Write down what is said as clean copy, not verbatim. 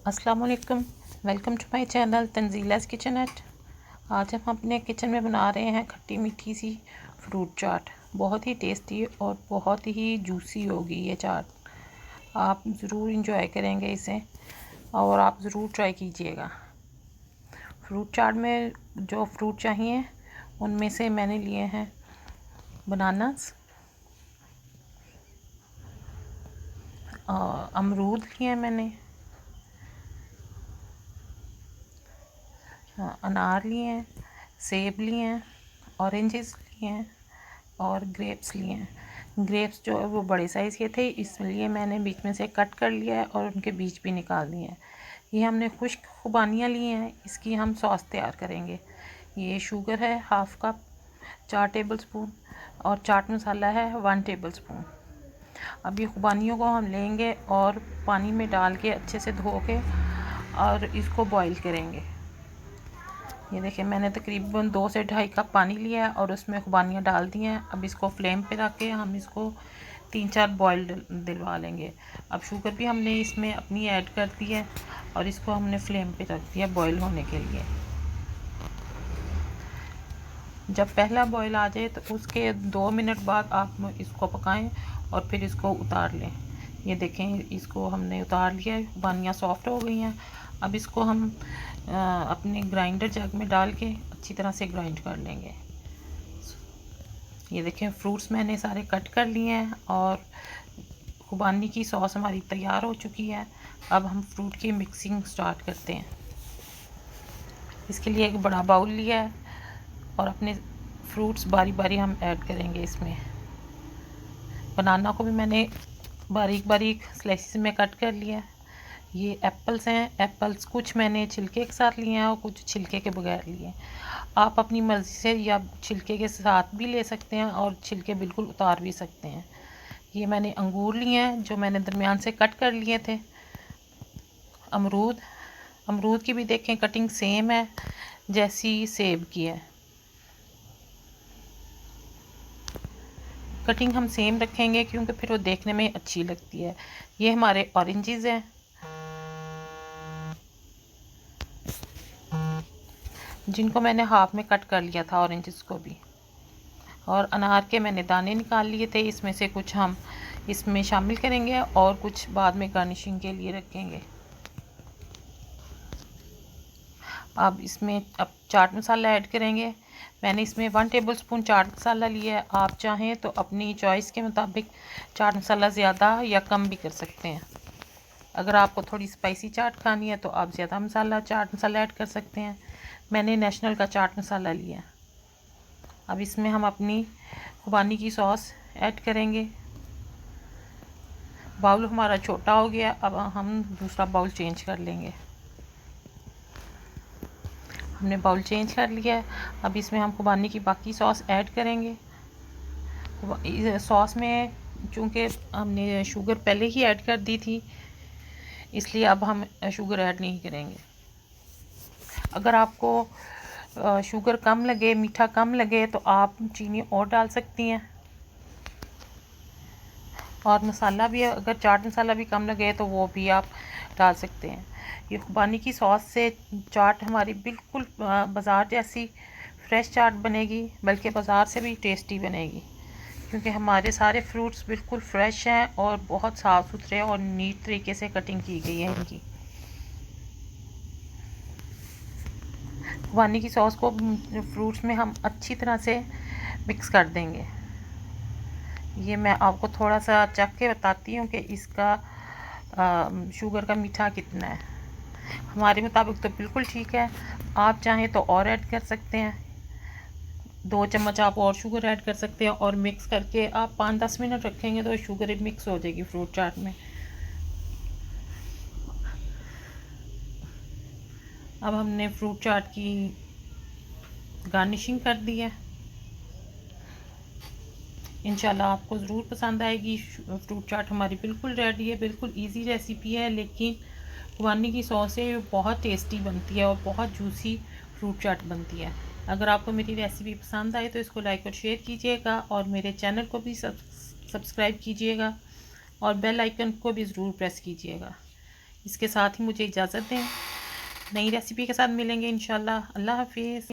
अस्सलाम वालेकुम। Welcome to my channel Tanzila's kitchen at. आज हम अपने किचन में बना रहे हैं खट्टी मीठी सी फ्रूट चाट। बहुत ही टेस्टी और बहुत ही जूसी होगी ये चाट। आप ज़रूर इंजॉय करेंगे इसे और आप ज़रूर ट्राई कीजिएगा। फ्रूट चाट में जो फ्रूट चाहिए उनमें से मैंने लिए हैं बनानास, अमरूद लिए हैं मैंने, अनार लिए हैं, सेब लिए हैं, ऑरेंजेस लिए हैं और ग्रेप्स लिए हैं। ग्रेप्स जो है वो बड़े साइज़ के थे, इसलिए मैंने बीच में से कट कर लिया है और उनके बीज भी निकाल दिए हैं। ये हमने खुश्क खुबानियाँ ली हैं, इसकी हम सॉस तैयार करेंगे। ये शुगर है 1/2 कप, 4 टेबल स्पून और चाट मसाला है 1 टेबल स्पून। अब ये खुबानियों को हम लेंगे और पानी में डाल के अच्छे से धो के और इसको बॉईल करेंगे। ये देखिए मैंने तकरीबन 2 से 2.5 कप पानी लिया है और उसमें खुबानियाँ डाल दी हैं। अब इसको फ्लेम पे रख के हम इसको 3-4 बॉयल दिलवा लेंगे। अब शुगर भी हमने इसमें अपनी ऐड कर दी है और इसको हमने फ्लेम पे रख दिया बॉयल होने के लिए। जब पहला बॉयल आ जाए तो उसके 2 मिनट बाद आप इसको पकाएं और फिर इसको उतार लें। ये देखें इसको हमने उतार लिया है, खुबानियाँ सॉफ्ट हो गई हैं। अब इसको हम अपने ग्राइंडर जग में डाल के अच्छी तरह से ग्राइंड कर लेंगे। ये देखें फ्रूट्स मैंने सारे कट कर लिए हैं और खुबानी की सॉस हमारी तैयार हो चुकी है। अब हम फ्रूट की मिक्सिंग स्टार्ट करते हैं। इसके लिए एक बड़ा बाउल लिया है और अपने फ्रूट्स बारी बारी हम ऐड करेंगे इसमें। बनाना को भी मैंने बारीक बारीक स्लाइसिस में कट कर लिया है। ये एप्पल्स हैं, एप्पल्स कुछ मैंने छिलके के साथ लिए हैं और कुछ छिलके के बगैर लिए हैं। आप अपनी मर्ज़ी से या छिलके के साथ भी ले सकते हैं और छिलके बिल्कुल उतार भी सकते हैं। ये मैंने अंगूर लिए हैं जो मैंने दरमियान से कट कर लिए थे। अमरूद की भी देखें कटिंग सेम है जैसी सेब की है। कटिंग हम सेम रखेंगे क्योंकि फिर वो देखने में अच्छी लगती है। ये हमारे ऑरेंजेस हैं जिनको मैंने हाफ में कट कर लिया था ऑरेंजेस को भी। और अनार के मैंने दाने निकाल लिए थे, इसमें से कुछ हम इसमें शामिल करेंगे और कुछ बाद में गार्निशिंग के लिए रखेंगे। अब चाट मसाला ऐड करेंगे। मैंने इसमें 1 टेबल स्पून चाट मसाला लिया है। आप चाहें तो अपनी चॉइस के मुताबिक चाट मसाला ज़्यादा या कम भी कर सकते हैं। अगर आपको थोड़ी स्पाइसी चाट खानी है तो आप ज़्यादा चाट मसाला ऐड कर सकते हैं। मैंने नेशनल का चाट मसाला लिया। अब इसमें हम अपनी खुबानी की सॉस ऐड करेंगे। बाउल हमारा छोटा हो गया, अब हम दूसरा बाउल चेंज कर लेंगे। हमने बाउल चेंज कर लिया है। अब इसमें हम खुबानी की बाकी सॉस ऐड करेंगे। सॉस में चूँकि हमने शुगर पहले ही ऐड कर दी थी इसलिए अब हम शुगर ऐड नहीं करेंगे। अगर आपको शुगर कम लगे, मीठा कम लगे तो आप चीनी और डाल सकती हैं। और मसाला भी अगर चाट मसाला भी कम लगे तो वो भी आप डाल सकते हैं। ये खुबानी की सॉस से चाट हमारी बिल्कुल बाज़ार जैसी फ्रेश चाट बनेगी, बल्कि बाज़ार से भी टेस्टी बनेगी क्योंकि हमारे सारे फ्रूट्स बिल्कुल फ्रेश हैं और बहुत साफ़ सुथरे और नीट तरीके से कटिंग की गई है इनकी। खुबानी की सॉस को फ्रूट्स में हम अच्छी तरह से मिक्स कर देंगे। ये मैं आपको थोड़ा सा चख के बताती हूँ कि इसका शुगर का मीठा कितना है। हमारे मुताबिक तो बिल्कुल ठीक है। आप चाहें तो और ऐड कर सकते हैं, 2 चम्मच आप और शुगर ऐड कर सकते हैं और मिक्स करके आप 5-10 मिनट रखेंगे तो शुगर मिक्स हो जाएगी फ्रूट चाट में। अब हमने फ्रूट चाट की गार्निशिंग कर दी है। इंशाल्लाह आपको ज़रूर पसंद आएगी। फ्रूट चाट हमारी बिल्कुल रेडी है। बिल्कुल इजी रेसिपी है लेकिन खुबानी की सॉस से बहुत टेस्टी बनती है और बहुत जूसी फ्रूट चाट बनती है। अगर आपको मेरी रेसिपी पसंद आए तो इसको लाइक और शेयर कीजिएगा और मेरे चैनल को भी सब्सक्राइब कीजिएगा और बेल आइकन को भी ज़रूर प्रेस कीजिएगा। इसके साथ ही मुझे इजाज़त दें। नई रेसिपी के साथ मिलेंगे इंशाल्लाह। अल्लाह हाफिज़।